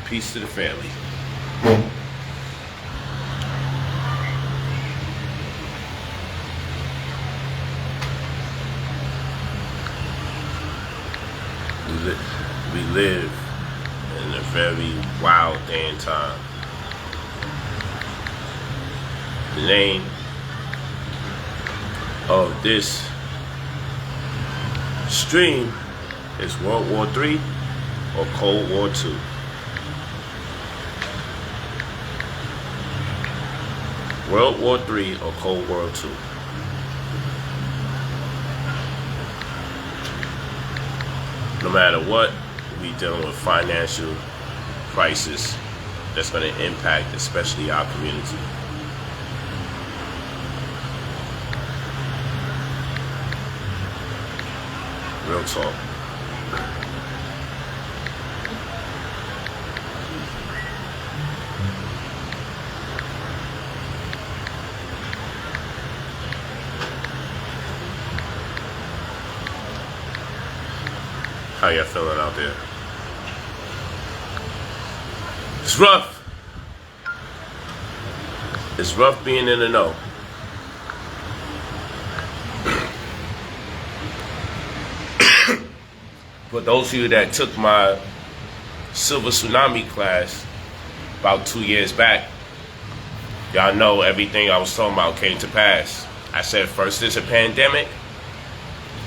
Peace to the family. We live in a very wild day and time. The name of this stream is World War III or Cold War II. World War III or Cold War II. No matter what, we dealing with financial crisis that's going to impact especially our community. Real talk. How y'all feeling out there? It's rough. It's rough being in the know. For those of you that took my Silver Tsunami class about 2 years back, y'all know everything I was talking about came to pass. I said first there's a pandemic,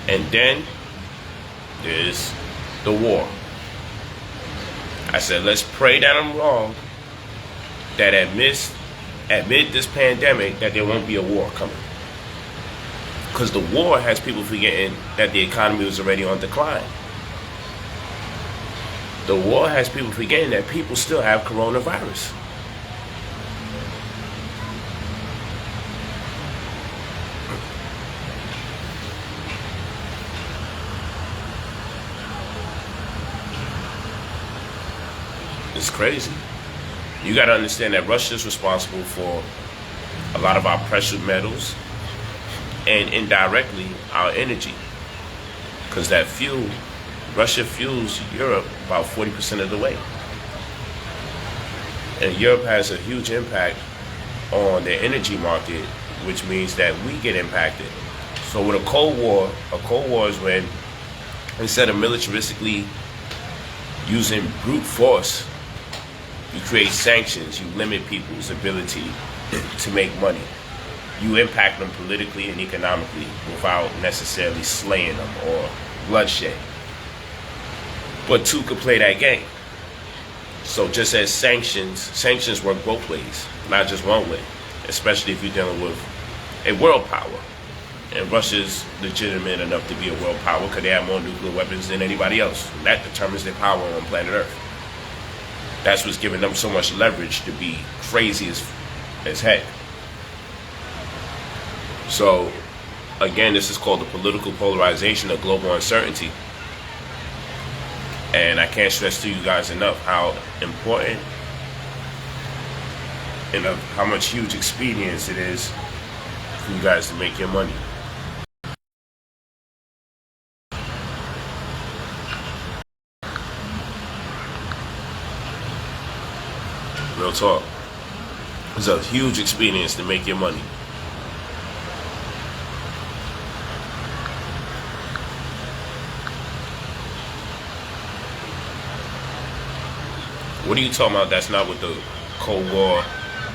and then there's the war. I said let's pray that I'm wrong, that amid this pandemic that there won't be a war coming. Because the war has people forgetting that the economy was already on decline. The war has people forgetting that people still have coronavirus. It's crazy. You got to understand that Russia is responsible for a lot of our precious metals and indirectly our energy. Because that fuel, Russia fuels Europe about 40% of the way. And Europe has a huge impact on their energy market, which means that we get impacted. So with a Cold War is when instead of militaristically using brute force, you create sanctions, you limit people's ability to make money. You impact them politically and economically without necessarily slaying them or bloodshed. But two could play that game. So just as sanctions work both ways, not just one way, especially if you're dealing with a world power. And Russia's legitimate enough to be a world power because they have more nuclear weapons than anybody else. And that determines their power on planet Earth. That's what's giving them so much leverage to be crazy as heck. So, again, this is called the political polarization of global uncertainty. And I can't stress to you guys enough how important and of how much huge expedience it is for you guys to make your money. Real talk. It's a huge experience to make your money. What are you talking about? That's not what the Cold War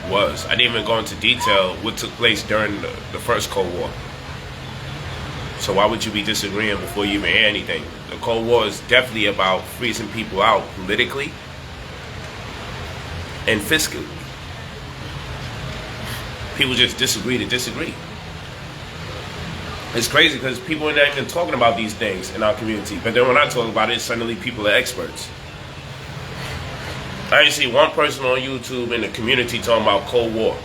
was. I didn't even go into detail what took place during the first Cold War. So why would you be disagreeing before you even hear anything? The Cold War is definitely about freezing people out politically and fiscally. People just disagree to disagree. It's crazy because people are not even talking about these things in our community. But then when I talk about it, suddenly people are experts. I didn't see one person on YouTube in the community talking about Cold War.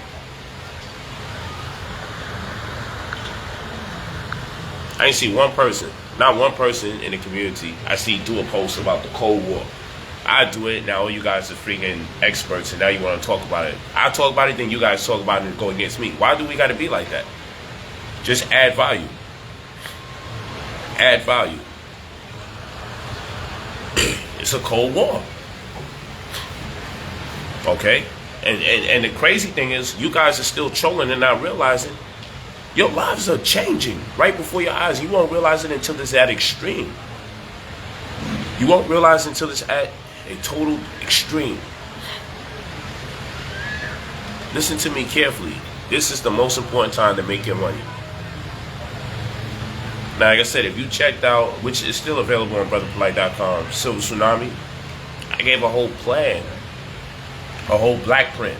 I didn't see one person, not one person in the community I see do a post about the Cold War. I do it, now all you guys are freaking experts and now you want to talk about it. I talk about it, then you guys talk about it and go against me. Why do we got to be like that? Just add value. Add value. It's a Cold War. Okay? And the crazy thing is, you guys are still trolling and not realizing your lives are changing right before your eyes. You won't realize it until it's at extreme. You won't realize until it's at a total extreme. Listen to me carefully. This is the most important time to make your money. Now, like I said, if you checked out, which is still available on brotherpolight.com, Silver Tsunami, I gave a whole plan, a whole black print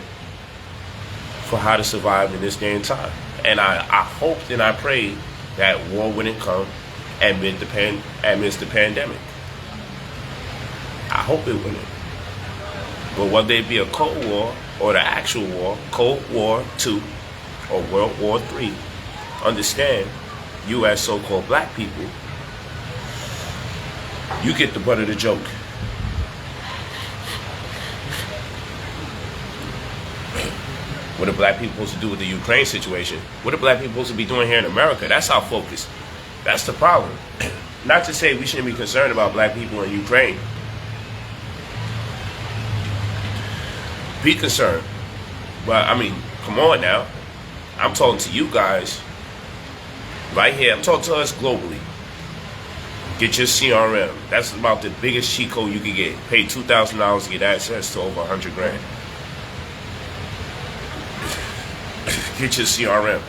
for how to survive in this day and time. And I hoped and I prayed that war wouldn't come amidst the pandemic. I hope it wouldn't. But whether it be a Cold War or the actual war, Cold War II or World War III, understand, you as so-called black people, you get the butt of the joke. What are black people supposed to do with the Ukraine situation? What are black people supposed to be doing here in America? That's our focus. That's the problem. Not to say we shouldn't be concerned about black people in Ukraine. Be concerned. But, I mean, come on now. I'm talking to you guys right here. I'm talking to us globally. Get your CRM. That's about the biggest cheat code you can get. Pay $2,000 to get access to over 100 grand. Get your CRM.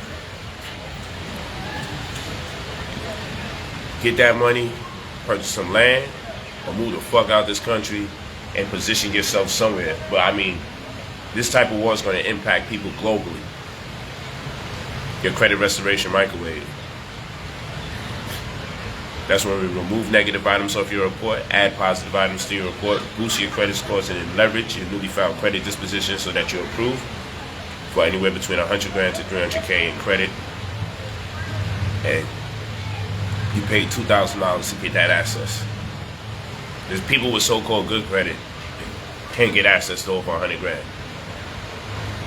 Get that money, purchase some land, or move the fuck out this country and position yourself somewhere. But I mean, this type of war is going to impact people globally. Your credit restoration microwave. That's when we remove negative items off your report, add positive items to your report, boost your credit scores, and leverage your newly filed credit disposition so that you're approved for anywhere between 100 grand to 300K in credit. And you paid $2,000 to get that access. There's people with so-called good credit can't get access to over 100 grand.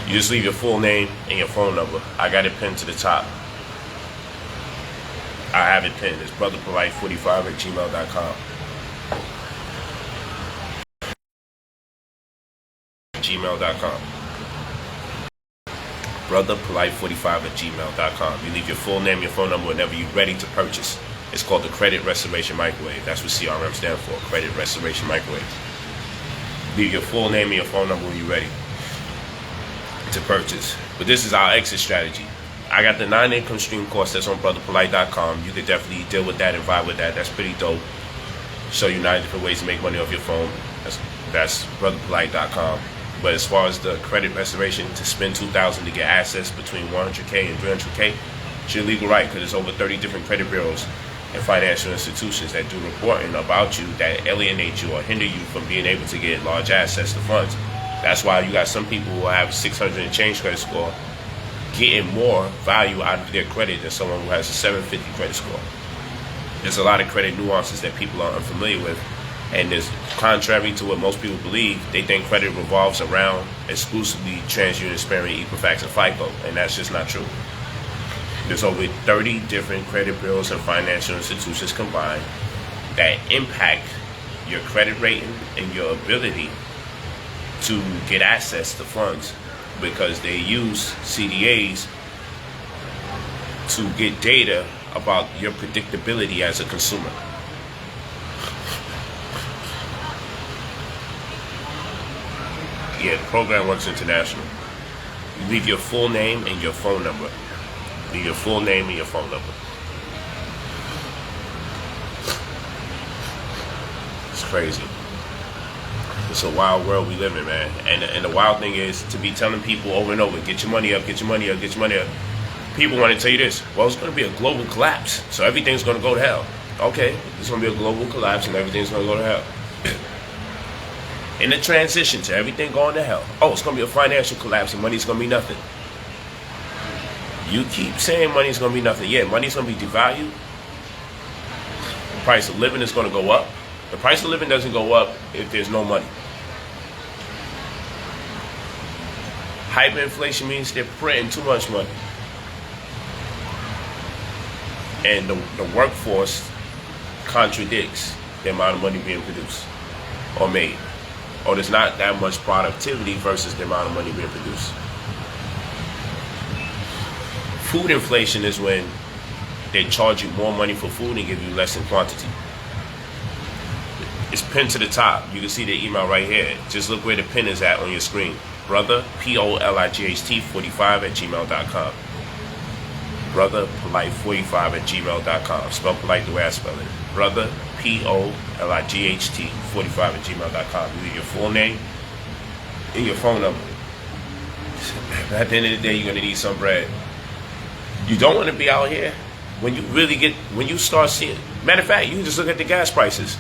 You just leave your full name and your phone number. I got it pinned to the top. I have it pinned. It's brotherpolight45@gmail.com. gmail.com. brotherpolight45@gmail.com. You leave your full name, your phone number whenever you're ready to purchase. It's called the Credit Restoration Microwave. That's what CRM stands for, Credit Restoration Microwave. Leave your full name and your phone number when you're ready to purchase. But this is our exit strategy. I got the 9 income stream course that's on brotherpolight.com. You could definitely deal with that and vibe with that. That's pretty dope. Show you 9 different ways to make money off your phone. That's brotherpolight.com. But as far as the credit restoration, to spend $2,000 to get access between 100K and 300K, it's your legal right, because there's over 30 different credit bureaus and financial institutions that do reporting about you that alienate you or hinder you from being able to get large access to funds. That's why you got some people who have 600 and change credit score getting more value out of their credit than someone who has a 750 credit score. There's a lot of credit nuances that people are unfamiliar with. And there's, contrary to what most people believe, they think credit revolves around exclusively TransUnion, Experian, Equifax, and FICO, and that's just not true. There's over 30 different credit bureaus and financial institutions combined that impact your credit rating and your ability to get access to funds, because they use CDAs to get data about your predictability as a consumer. Yeah, the program works international. You leave your full name and your phone number. Leave your full name and your phone number. It's crazy. It's a wild world we live in, man. And the wild thing is to be telling people over and over, get your money up, get your money up, get your money up. People want to tell you this, well, it's going to be a global collapse, so everything's going to go to hell. Okay, it's going to be a global collapse and everything's going to go to hell. In the transition to everything going to hell, oh, it's going to be a financial collapse and money's going to be nothing. You keep saying money's going to be nothing. Yeah, money's going to be devalued. The price of living is going to go up. The price of living doesn't go up if there's no money. Hyperinflation means they're printing too much money. And the workforce contradicts the amount of money being produced or made. or there's not that much productivity versus the amount of money being produced. Food inflation is when they charge you more money for food and give you less in quantity. It's pinned to the top. You can see the email right here. Just look where the pin is at on your screen. Brother, Polight 45 at gmail.com. Brother, Polight 45 at gmail.com. Spell polite the way I spell it. Brother, Polight 45 at gmail.com. You need your full name and your phone number. At the end of the day, you're going to need some bread. You don't want to be out here when you start seeing. Matter of fact, you can just look at the gas prices.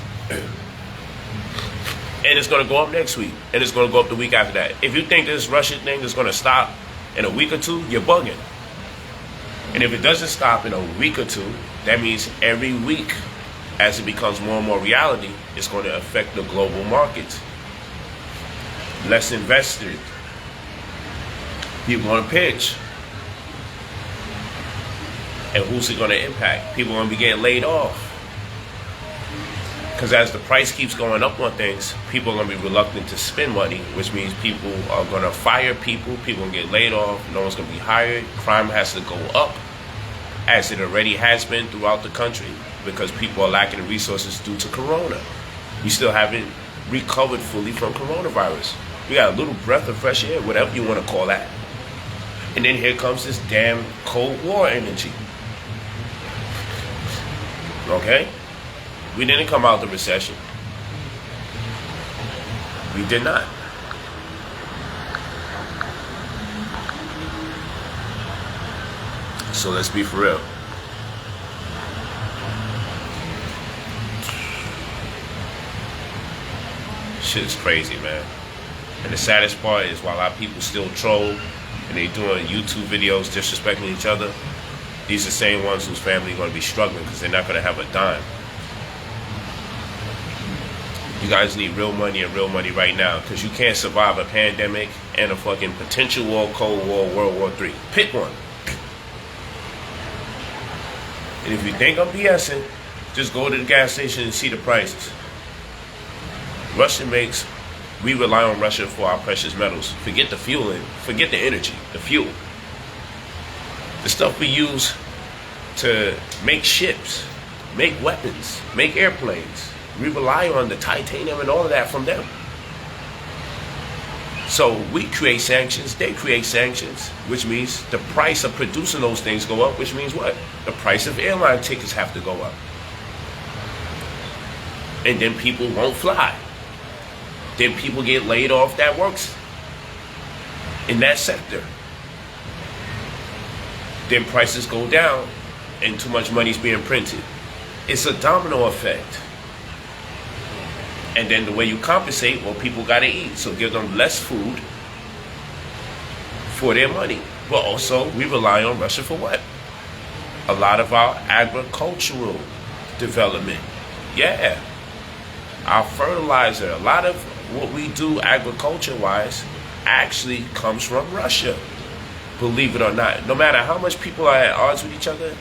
And it's going to go up next week. And it's going to go up the week after that. If you think this Russian thing is going to stop in a week or two, you're bugging. And if it doesn't stop in a week or two, that means every week, as it becomes more and more reality, it's going to affect the global markets. Less investors. People want to pitch. And who's it going to impact? People are going to be getting laid off. Because as the price keeps going up on things, people are going to be reluctant to spend money, which means people are going to fire people, people are going to get laid off, no one's going to be hired, crime has to go up, as it already has been throughout the country, because people are lacking resources due to corona. We still haven't recovered fully from coronavirus. We got a little breath of fresh air, whatever you want to call that. And then here comes this damn Cold War energy. Okay? We didn't come out of the recession. We did not. So let's be for real. Shit is crazy, man. And the saddest part is while our people still troll and they doing YouTube videos disrespecting each other, these are the same ones whose family are going to be struggling because they're not going to have a dime. You guys need real money and real money right now, because you can't survive a pandemic and a fucking potential war, Cold War, World War III. Pick one. And if you think I'm BSing, just go to the gas station and see the prices. We rely on Russia for our precious metals. Forget the fueling, forget the energy, the fuel. The stuff we use to make ships, make weapons, make airplanes. We rely on the titanium and all of that from them. So we create sanctions, they create sanctions, which means the price of producing those things go up, which means what? The price of airline tickets have to go up. And then people won't fly. Then people get laid off that works in that sector. Then prices go down and too much money is being printed. It's a domino effect. And then the way you compensate, well, people got to eat. So give them less food for their money. But also, we rely on Russia for what? A lot of our agricultural development. Yeah. Our fertilizer, a lot of what we do agriculture-wise actually comes from Russia. Believe it or not. No matter how much people are at odds with each other,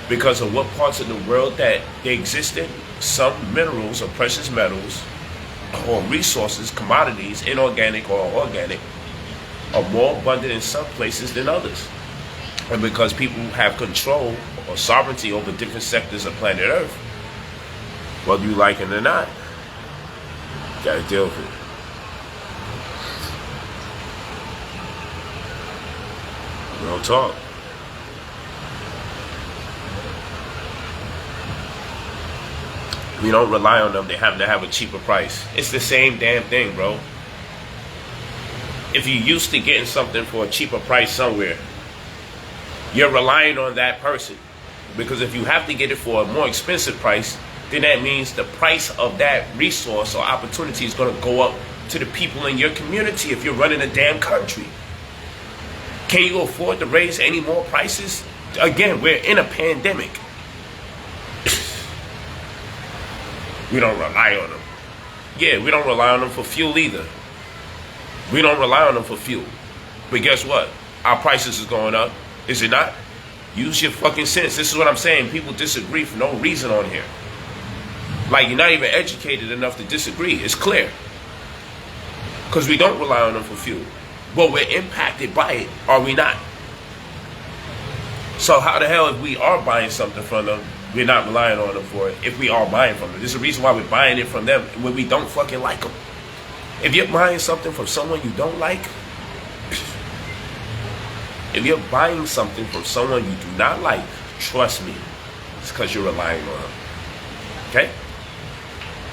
because of what parts of the world that they exist in, some minerals or precious metals or resources, commodities, inorganic or organic, are more abundant in some places than others. And because people have control or sovereignty over different sectors of planet Earth, whether you like it or not, you gotta deal with it. Real talk. We don't rely on them. They have to have a cheaper price. It's the same damn thing, bro. If you're used to getting something for a cheaper price somewhere, you're relying on that person. Because if you have to get it for a more expensive price, then that means the price of that resource or opportunity is going to go up to the people in your community if you're running a damn country. Can you afford to raise any more prices? Again, we're in a pandemic. We don't rely on them. Yeah, we don't rely on them for fuel either. We don't rely on them for fuel. But guess what? Our prices is going up. Is it not? Use your fucking sense. This is what I'm saying. People disagree for no reason on here. Like, you're not even educated enough to disagree. It's clear. Because we don't rely on them for fuel. But we're impacted by it, are we not? So how the hell, if we are buying something from them, we're not relying on them for it if we are buying from them? There's a reason why we're buying it from them when we don't fucking like them. If you're buying something from someone you don't like, if you're buying something from someone you do not like, trust me, it's because you're relying on them. Okay?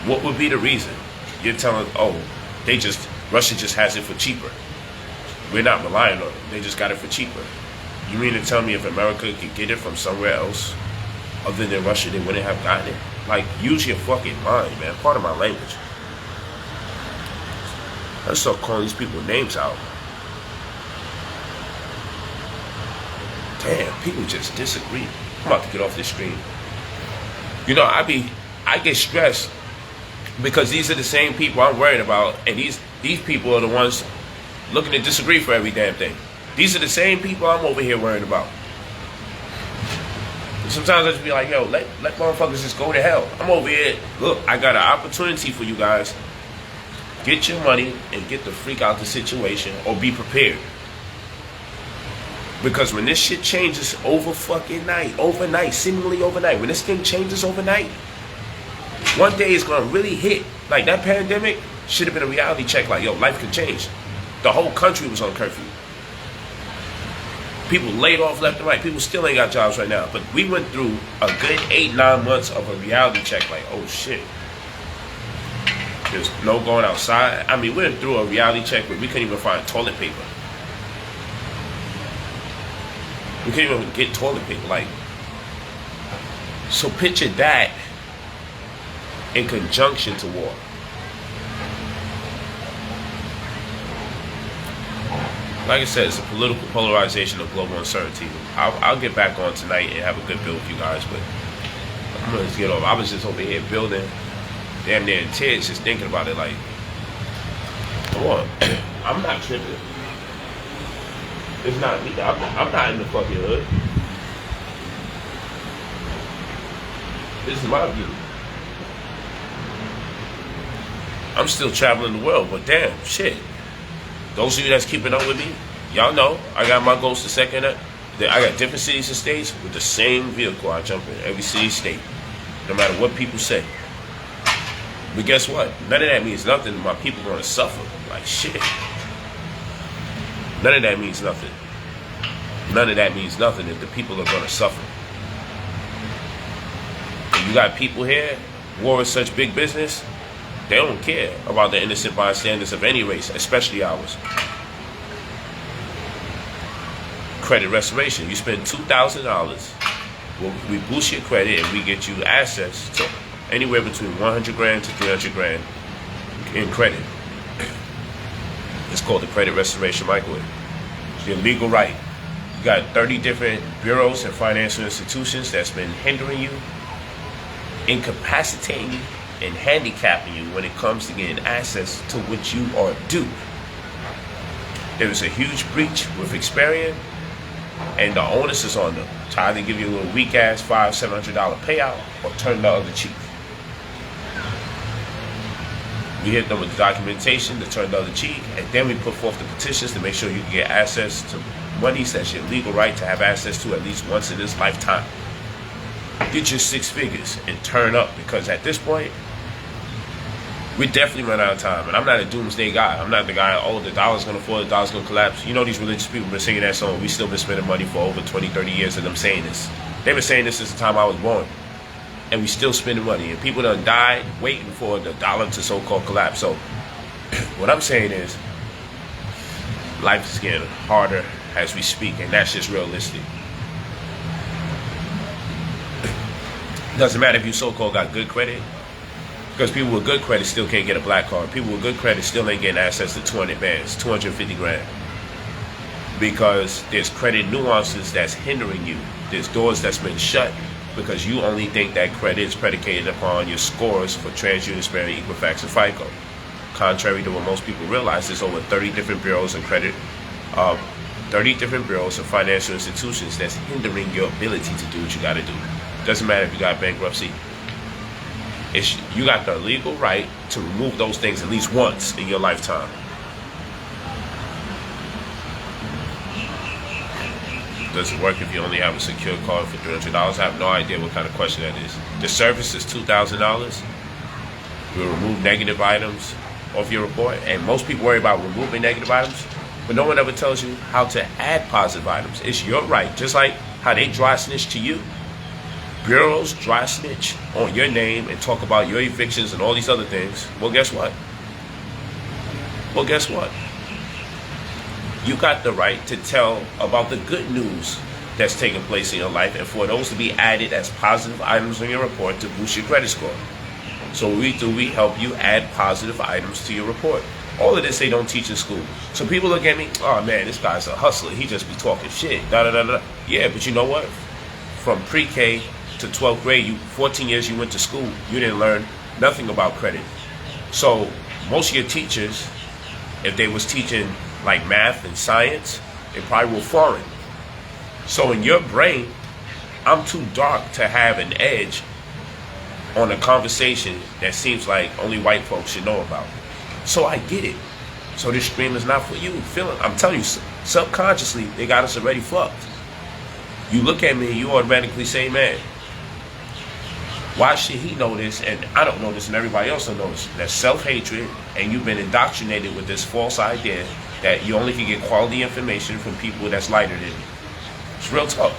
What would be the reason? You're telling, oh, Russia just has it for cheaper. We're not relying on it. They just got it for cheaper. You mean to tell me if America could get it from somewhere else other than Russia, they wouldn't have gotten it? Like, use your fucking mind, man. Part of my language. I start calling these people names out. Damn, people just disagree. I'm about to get off this screen. You know, I get stressed because these are the same people I'm worried about, and these people are the ones looking to disagree for every damn thing. These are the same people I'm over here worried about. Sometimes I just be like, yo, let motherfuckers just go to hell. I'm over here. Look, I got an opportunity for you guys. Get your money and get the freak out the situation, or be prepared. Because when this shit changes overnight, seemingly overnight, when this thing changes overnight, one day it's gonna really hit. Like that pandemic should have been a reality check. Like, yo, life could change. The whole country was on curfew. People laid off left and right. People still ain't got jobs right now. But we went through a good 8-9 months of a reality check. Like, oh shit. There's no going outside. I mean, we went through a reality check where we couldn't even find toilet paper. We couldn't even get toilet paper. Like, so picture that in conjunction to war. Like I said, it's a political polarization of global uncertainty. I'll get back on tonight and have a good build with you guys, but I'm gonna get over. I was just over here building, damn near in tears, just thinking about it. Like, come on, I'm not tripping. It's not me. I'm not in the fucking hood. This is my view. I'm still traveling the world, but damn, shit. Those of you that's keeping up with me, y'all know I got my goals to second it. I got different cities and states with the same vehicle. I jump in every city, state, no matter what people say. But guess what? None of that means nothing. My people are going to suffer like shit. None of that means nothing. None of that means nothing if the people are going to suffer. If you got people here, war is such big business. They don't care about the innocent bystanders of any race, especially ours. Credit restoration. You spend $2,000, we boost your credit and we get you access to anywhere between 100 grand to 300 grand in credit. It's called the credit restoration microwave. It's your legal right. You got 30 different bureaus and financial institutions that's been hindering you, incapacitating you, and handicapping you when it comes to getting access to what you are due. There was a huge breach with Experian, and the onus is on them to either give you a little weak ass $500-$700 payout or turn the other cheek. We hit them with the documentation to turn the other cheek, and then we put forth the petitions to make sure you can get access to monies that's your legal right to have access to at least once in this lifetime. Get your 6 figures and turn up, because at this point, we definitely run out of time. And I'm not a doomsday guy. I'm not the guy, oh, the dollar's going to fall, the dollar's going to collapse. You know, these religious people have been singing that song. We still been spending money for over 20, 30 years of them saying this. They've been saying this since the time I was born. And we still spending money. And people done died waiting for the dollar to so-called collapse. So what I'm saying is, life is getting harder as we speak. And that's just realistic. Doesn't matter if you so-called got good credit. Because people with good credit still can't get a black card. People with good credit still ain't getting access to 200 bands, 250 grand. Because there's credit nuances that's hindering you. There's doors that's been shut because you only think that credit is predicated upon your scores for TransUnion, Experian, Equifax, and FICO. Contrary to what most people realize, there's over 30 different bureaus and 30 different bureaus and financial institutions that's hindering your ability to do what you got to do. Doesn't matter if you got bankruptcy. You got the legal right to remove those things at least once in your lifetime. Does it work if you only have a secure card for $300? I have no idea what kind of question that is. The service is $2,000. We'll remove negative items off your report, and most people worry about removing negative items, but no one ever tells you how to add positive items. It's your right, just like how they dry snitch to you. Bureaus dry snitch on your name and talk about your evictions and all these other things. Well, guess what? You got the right to tell about the good news that's taking place in your life, and for those to be added as positive items on your report to boost your credit score. So what we help you add positive items to your report. All of this they don't teach in school. So people look at me, oh man, this guy's a hustler. He just be talking shit. Yeah, but you know what? From pre-K to 12th grade, 14 years you went to school, you didn't learn nothing about credit. So most of your teachers, if they was teaching like math and science, they probably were foreign. So in your brain, I'm too dark to have an edge on a conversation that seems like only white folks should know about. So I get it. So this stream is not for you. I'm telling you, subconsciously, they got us already fucked. You look at me and you automatically say, man, why should he know this and I don't know this and everybody else don't know this? That's self-hatred, and you've been indoctrinated with this false idea that you only can get quality information from people that's lighter than you. It's real talk.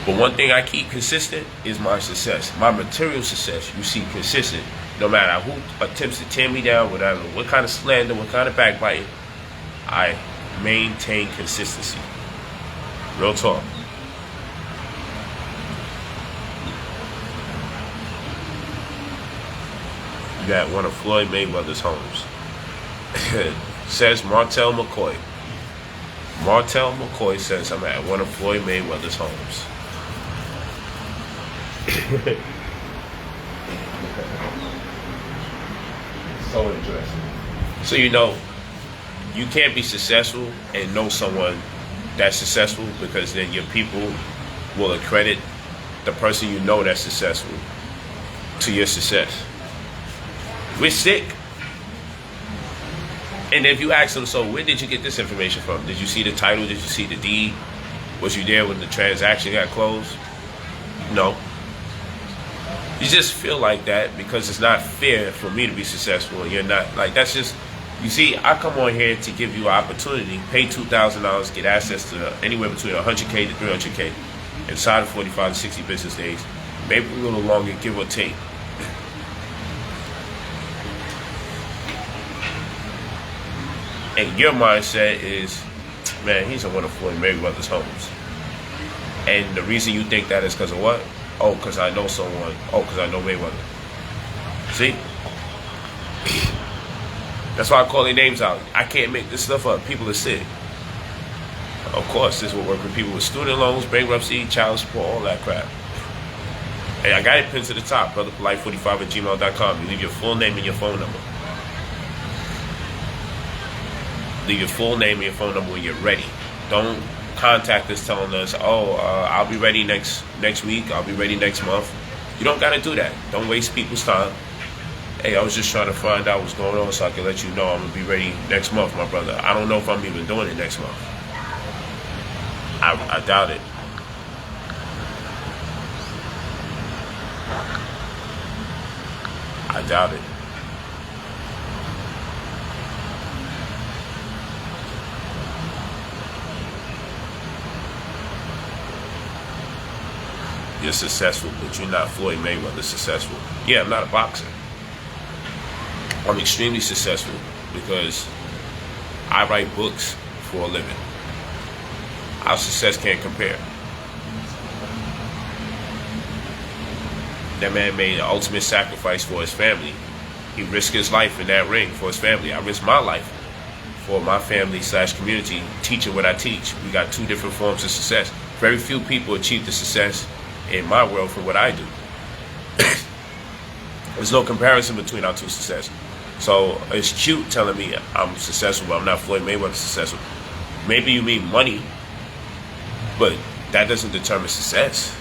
But one thing I keep consistent is my success. My material success, you see consistent. No matter who attempts to tear me down, whatever, what kind of slander, what kind of backbiting, I maintain consistency. Real talk. You got one of Floyd Mayweather's homes. Says Martell McCoy. Martell McCoy says I'm at one of Floyd Mayweather's homes. So interesting. So you can't be successful and know someone that's successful, because then your people will accredit the person you know that's successful to your success. We're sick. And if you ask them, so where did you get this information from? Did you see the title? Did you see the deed? Was you there when the transaction got closed? No. You just feel like that because it's not fair for me to be successful and you're not. Like, that's just, you see, I come on here to give you an opportunity, pay $2,000, get access to anywhere between 100K to 300K inside of 45 to 60 business days, maybe a little longer, give or take. And your mindset is, man, he's in one of Floyd Mayweather's homes. And the reason you think that is because of what? Oh, because I know someone. Oh, because I know Mayweather. See? That's why I call their names out. I can't make this stuff up. People are sick. Of course, this will work with people with student loans, bankruptcy, child support, all that crap. Hey, I got it pinned to the top, brotherpolite45@gmail.com. You leave your full name and your phone number. Leave your full name and your phone number when you're ready. Don't contact us telling us, I'll be ready next week, I'll be ready next month. You don't got to do that. Don't waste people's time. Hey, I was just trying to find out what's going on so I can let you know I'm going to be ready next month, my brother. I don't know if I'm even doing it next month. I doubt it. I doubt it. You're successful, but you're not Floyd Mayweather successful. Yeah, I'm not a boxer. I'm extremely successful because I write books for a living. Our success can't compare. That man made an ultimate sacrifice for his family. He risked his life in that ring for his family. I risked my life for my family/community, teaching what I teach. We got two different forms of success. Very few people achieve the success in my world for what I do. There's no comparison between our two successes. So it's cute telling me I'm successful, but I'm not Floyd Mayweather successful. Maybe you mean money, but that doesn't determine success.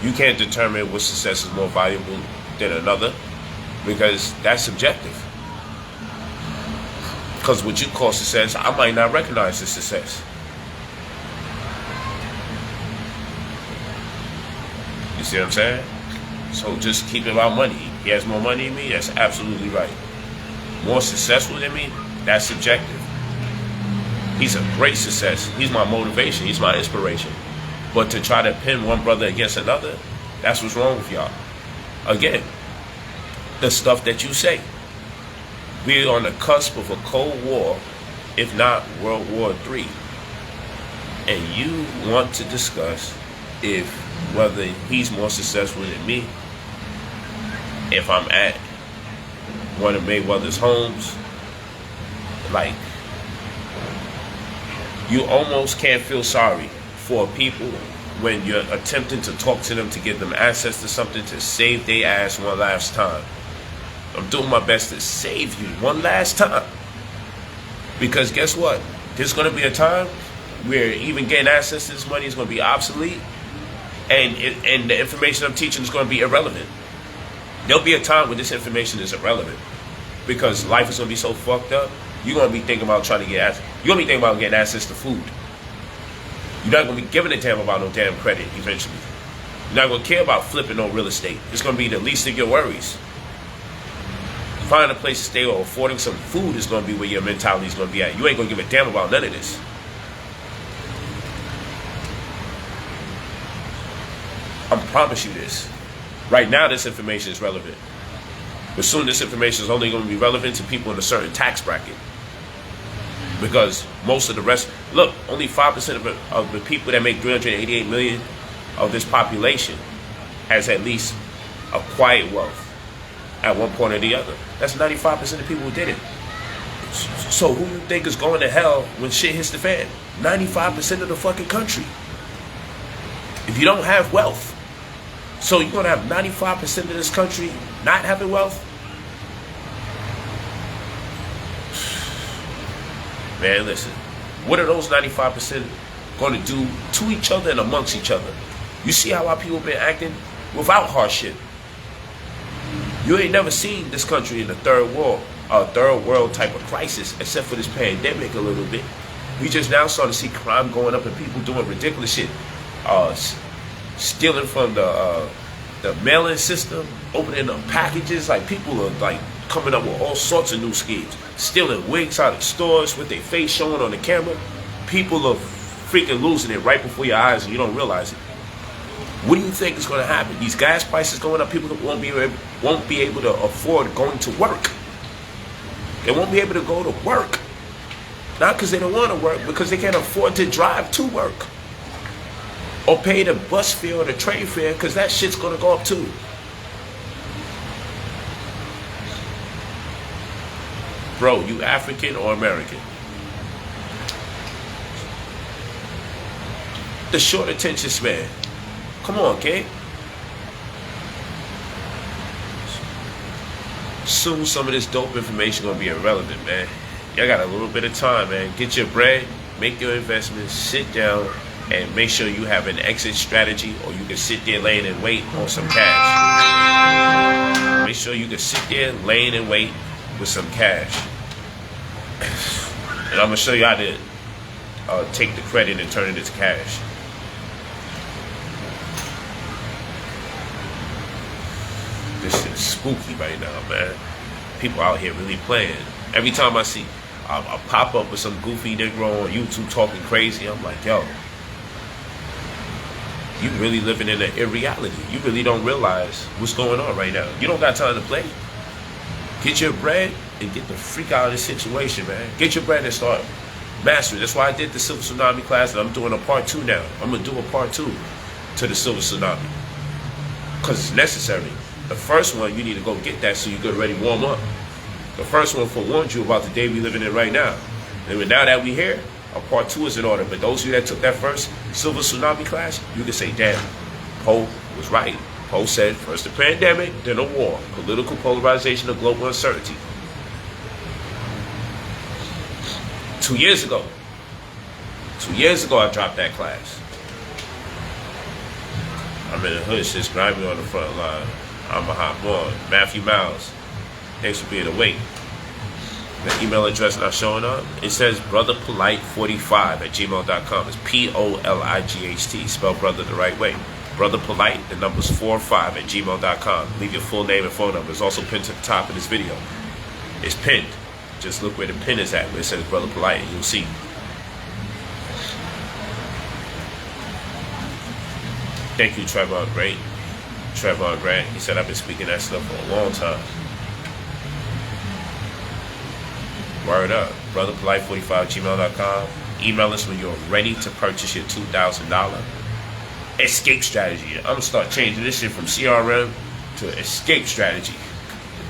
You can't determine which success is more valuable than another because that's subjective. Because what you call success, I might not recognize as success. You see what I'm saying? So just keep it about money. He has more money than me, that's absolutely right. More successful than me, that's subjective. He's a great success. He's my motivation. He's my inspiration. But to try to pin one brother against another, that's what's wrong with y'all. Again, the stuff that you say. We're on the cusp of a Cold War, if not World War III. And you want to discuss if whether he's more successful than me, if I'm at one of Mayweather's homes, like, you almost can't feel sorry for people when you're attempting to talk to them to give them access to something to save their ass one last time. I'm doing my best to save you one last time. Because guess what? There's going to be a time where even getting access to this money is going to be obsolete, and the information I'm teaching is going to be irrelevant. There'll be a time when this information is irrelevant because life is going to be so fucked up. You're going to be thinking about trying to get access. You're going to be thinking about getting access to food. You're not going to be giving a damn about no damn credit eventually. You're not going to care about flipping no real estate. It's going to be the least of your worries. Finding a place to stay or affording some food is going to be where your mentality is going to be at. You ain't going to give a damn about none of this. I promise you this. Right now, this information is relevant. But soon, this information is only going to be relevant to people in a certain tax bracket. Because most of the rest, look, only 5% of the people that make 388 million of this population has at least acquired wealth at one point or the other. That's 95% of people who did it. So who you think is going to hell when shit hits the fan? 95% of the fucking country. If you don't have wealth, so you're going to have 95% of this country not having wealth? Man, listen. What are those 95% going to do to each other and amongst each other? You see how our people been acting without hardship. You ain't never seen this country in a third world type of crisis, except for this pandemic a little bit. We just now starting to see crime going up and people doing ridiculous shit. Stealing from the mail-in system, opening up packages. Like, people are like coming up with all sorts of new schemes. Stealing wigs out of stores with their face showing on the camera. People are freaking losing it right before your eyes and you don't realize it. What do you think is going to happen? These gas prices going up, people won't be able to afford going to work. They won't be able to go to work. Not because they don't want to work, because they can't afford to drive to work. Or pay the bus fare or the train fare, because that shit's going to go up too. Bro, you African or American? The short attention span. Come on, kid. Soon some of this dope information going to be irrelevant, man. Y'all got a little bit of time, man. Get your bread, make your investments, sit down, and make sure you have an exit strategy, or you can sit there laying in wait on some cash. Make sure you can sit there laying in wait with some cash. And I'm going to show you how to take the credit and turn it into cash. This shit is spooky right now, man. People out here really playing. Every time I see a pop up with some goofy Negro on YouTube talking crazy, I'm like, yo, you really living in an irreality. You really don't realize what's going on right now. You don't got time to play. Get your bread and get the freak out of this situation, man. Get your bread and start mastering. That's why I did the Silver Tsunami class, and I'm doing a part 2 now. I'm going to do a part 2 to the Silver Tsunami. Because it's necessary. The first one, you need to go get that so you get ready to warm up. The first one forewarned you about the day we living in right now. And now that we here, a part 2 is in order. But those of you that took that first Silver Tsunami class, you can say, damn, Poe was right. Poe said, first the pandemic, then a war. Political polarization of global uncertainty. 2 years ago. 2 years ago, I dropped that class. I'm in the hood, shit's grimy on the front line. I'm a hot boy. Matthew Miles. Thanks for being awake. The email address not showing up. It says brotherpolight45@gmail.com. It's POLIGHT. Spell brother the right way. Brother Polight, the number's 45@gmail.com. Leave your full name and phone number. It's also pinned to the top of this video. It's pinned. Just look where the pin is at, where it says Brother Polight, and you'll see. Thank you, Trevor. Great. Trevor Grant. He said I've been speaking that stuff for a long time. Word up. BrotherPolight45@gmail.com. Email us when you're ready to purchase your $2,000 escape strategy. I'm gonna start changing this shit from CRM to escape strategy.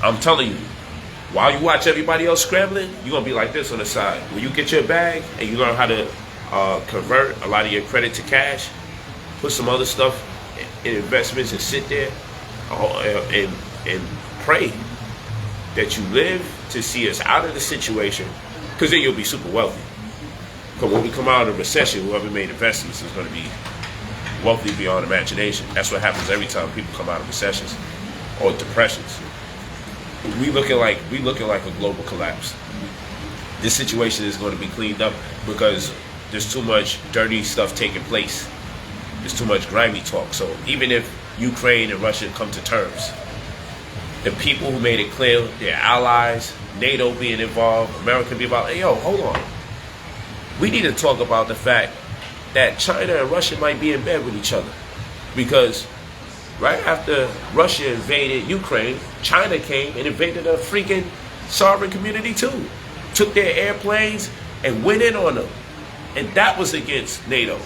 I'm telling you, while you watch everybody else scrambling, you're gonna be like this on the side. When you get your bag and you learn how to convert a lot of your credit to cash, put some other stuff in investments and sit there and pray that you live to see us out of the situation, because then you'll be super wealthy. Because when we come out of a recession, whoever made investments is going to be wealthy beyond imagination. That's what happens every time people come out of recessions or depressions. We looking like a global collapse. This situation is going to be cleaned up because there's too much dirty stuff taking place. There's too much grimy talk. So even if Ukraine and Russia come to terms, the people who made it clear, their allies, NATO being involved, America being involved, hey, yo, hold on. We need to talk about the fact that China and Russia might be in bed with each other. Because right after Russia invaded Ukraine, China came and invaded a freaking sovereign community too. Took their airplanes and went in on them. And that was against NATO.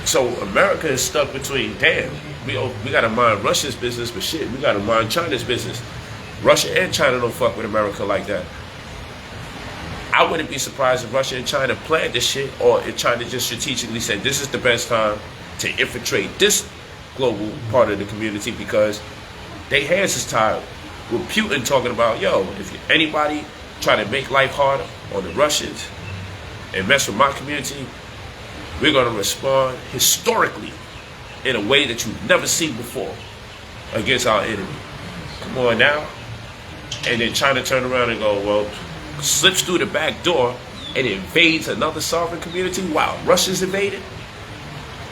So America is stuck between, damn, we got to mind Russia's business, but shit, we got to mind China's business. Russia and China don't fuck with America like that. I wouldn't be surprised if Russia and China planned this shit, or if China just strategically said this is the best time to infiltrate this global part of the community, because their hands is tied with Putin talking about, yo, if anybody try to make life harder on the Russians and mess with my community, we're going to respond historically in a way that you've never seen before against our enemy. Come on now. And then China turned around and go, well, slips through the back door and invades another sovereign community. Wow, Russia's invaded?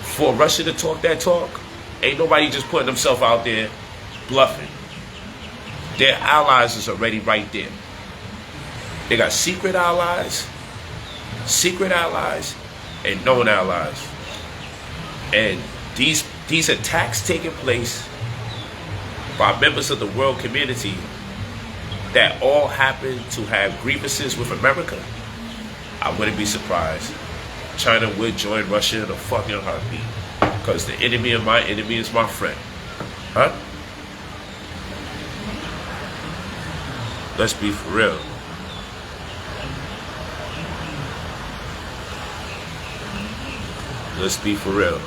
For Russia to talk that talk, ain't nobody just putting themselves out there bluffing. Their allies is already right there. They got secret allies, and known allies. And these attacks taking place by members of the world community that all happen to have grievances with America, I wouldn't be surprised. China would join Russia in a fucking heartbeat. Because the enemy of my enemy is my friend. Huh? Let's be for real. Let's be for real.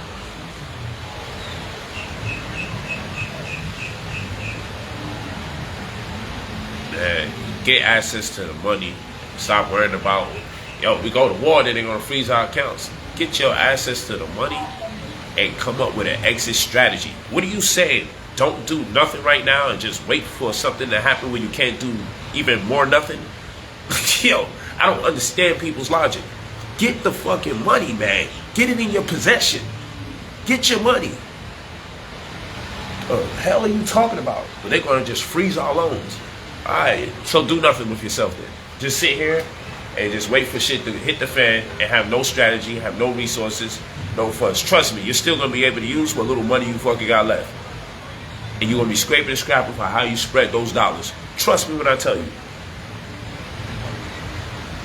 Man, get access to the money. Stop worrying about, yo, we go to war, then they're going to freeze our accounts. Get your access to the money and come up with an exit strategy. What are you saying? Don't do nothing right now and just wait for something to happen when you can't do even more nothing? Yo, I don't understand people's logic. Get the fucking money, man. Get it in your possession. Get your money. What the hell are you talking about? Well, they're going to just freeze our loans. Alright, so do nothing with yourself then. Just sit here and just wait for shit to hit the fan and have no strategy, have no resources, no funds. Trust me, you're still going to be able to use what little money you fucking got left. And you're going to be scraping and scrapping for how you spread those dollars. Trust me when I tell you.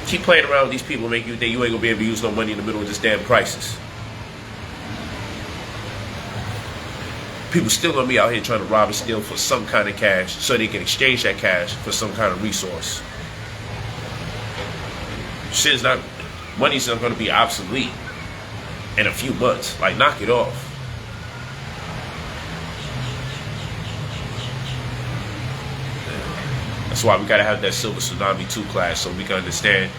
Keep playing around with these people and make you think you ain't going to be able to use no money in the middle of this damn crisis. People still going to be out here trying to rob and steal for some kind of cash so they can exchange that cash for some kind of resource. Money's not going to be obsolete in a few months. Like, knock it off. That's why we got to have that Silver Tsunami 2 class so we can understand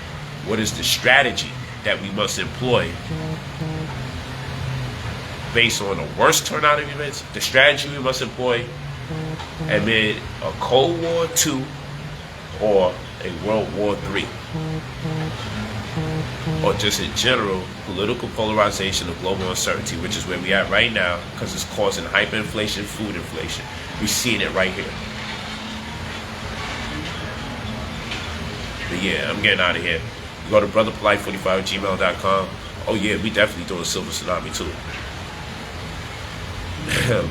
what is the strategy that we must employ based on the worst turnout of events, the strategy we must employ amid a Cold War II or a World War III, or just in general political polarization of global uncertainty, which is where we at right now, because it's causing hyperinflation, food inflation. We're seeing it right here. But yeah, I'm getting out of here. You go to brotherpolite45@gmail.com. Oh yeah, we definitely doing Silver Tsunami too.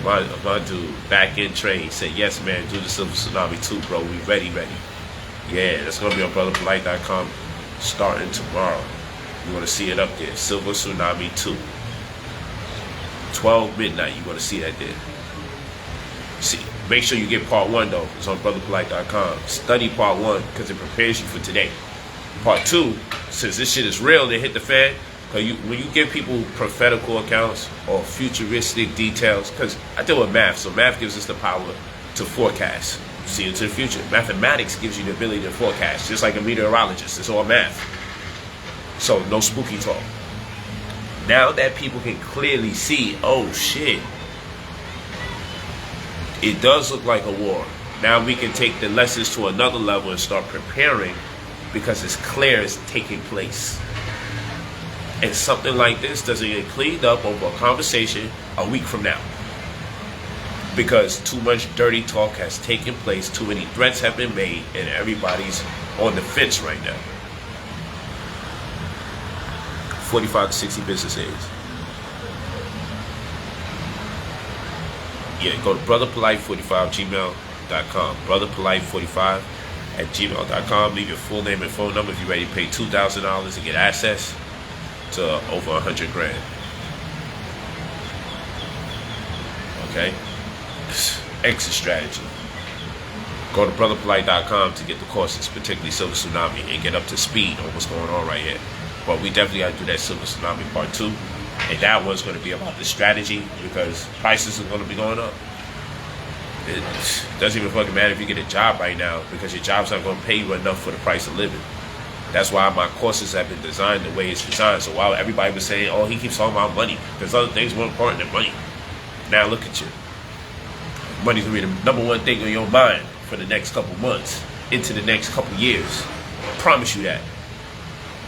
my dude back in trade said, yes man, do the Silver Tsunami too, bro. We ready. Yeah, that's gonna be on brotherpolite.com starting tomorrow. You're gonna see it up there. Silver Tsunami 2. 12 midnight, you're gonna see that there. See, make sure you get part 1 though. It's on brotherpolite.com. Study part 1 because it prepares you for today. Part 2, since this shit is real, they hit the fan. Cause when you give people prophetical accounts or futuristic details, because I deal with math, so math gives us the power to forecast, see into the future. Mathematics gives you the ability to forecast, just like a meteorologist. It's all math. So no spooky talk. Now that people can clearly see, oh shit, it does look like a war. Now we can take the lessons to another level and start preparing because it's clear it's taking place. And something like this doesn't get cleaned up over a conversation a week from now. Because too much dirty talk has taken place, too many threats have been made, and everybody's on the fence right now. 45 to 60 business days. Yeah, go to brotherpolite45@gmail.com. brotherpolite45@gmail.com. Leave your full name and phone number if you're ready to pay $2,000 and get access to over 100 grand. Okay? Exit strategy. Go to brotherpolite.com to get the courses, particularly Silver Tsunami, and get up to speed on what's going on right here. But we definitely got to do that Silver Tsunami part 2. And that one's going to be about the strategy because prices are going to be going up. It doesn't even fucking matter if you get a job right now because your job's not going to pay you enough for the price of living. That's why my courses have been designed the way it's designed. So while everybody was saying, oh, he keeps talking about money, there's other things more important than money. Now look at you. Money's going to be the number one thing on your mind for the next couple months, into the next couple years. I promise you that.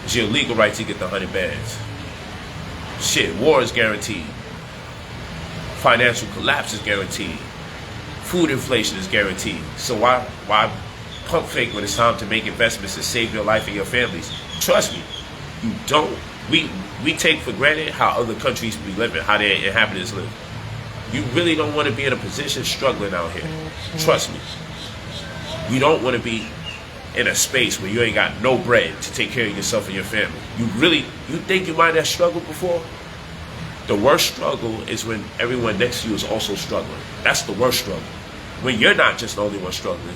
It's your legal right to get the 100 bands. Shit, war is guaranteed. Financial collapse is guaranteed. Food inflation is guaranteed. So why pump fake when it's time to make investments to save your life and your families? Trust me, you don't. We take for granted how other countries be living, how their inhabitants live. You really don't want to be in a position struggling out here. Trust me. You don't want to be in a space where you ain't got no bread to take care of yourself and your family. You think you might have struggled before? The worst struggle is when everyone next to you is also struggling. That's the worst struggle. When you're not just the only one struggling,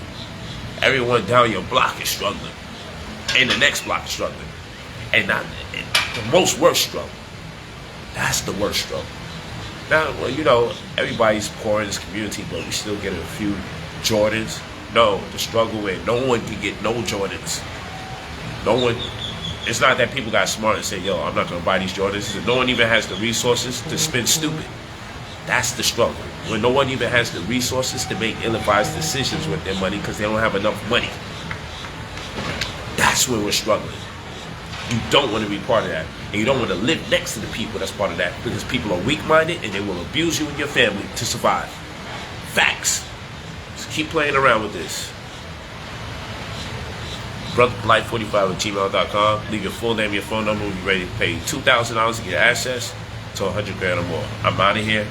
everyone down your block is struggling. And the next block is struggling. And the most worst struggle. That's the worst struggle. Now, well, you know, everybody's poor in this community, but we still get a few Jordans. No, the struggle where no one can get no Jordans. No one. It's not that people got smart and said, yo, I'm not going to buy these Jordans. It's that no one even has the resources to spend stupid. That's the struggle. When no one even has the resources to make ill-advised decisions with their money because they don't have enough money. That's when we're struggling. You don't want to be part of that. And you don't want to live next to the people that's part of that because people are weak-minded and they will abuse you and your family to survive. Facts. Just keep playing around with this. brotherpolite45@gmail.com. Leave your full name, your phone number. We'll be ready to pay $2,000 to get access to 100 grand or more. I'm out of here.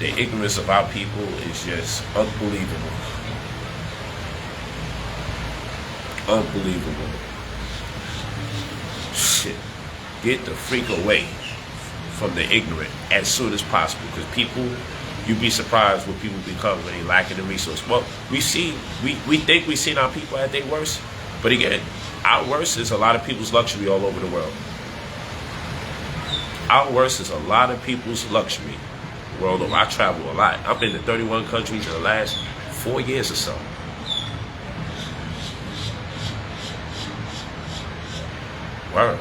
The ignorance of our people is just unbelievable. Unbelievable. Shit. Get the freak away from the ignorant as soon as possible. Because people, you'd be surprised what people become when they lacking the resource. Well, we think we've seen our people at their worst. But again, our worst is a lot of people's luxury all over the world. Our worst is a lot of people's luxury world over. I travel a lot. I've been to 31 countries in the last 4 years or so. Word.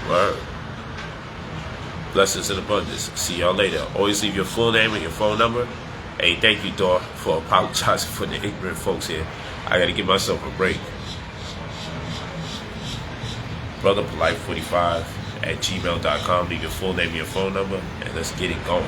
Word. blessings in abundance. See y'all later. Always leave your full name and your phone number. Hey, thank you, Thor, for apologizing for the ignorant folks here. I got to give myself a break. Brother Polight45 at gmail.com. Leave your full name and your phone number, and let's get it going.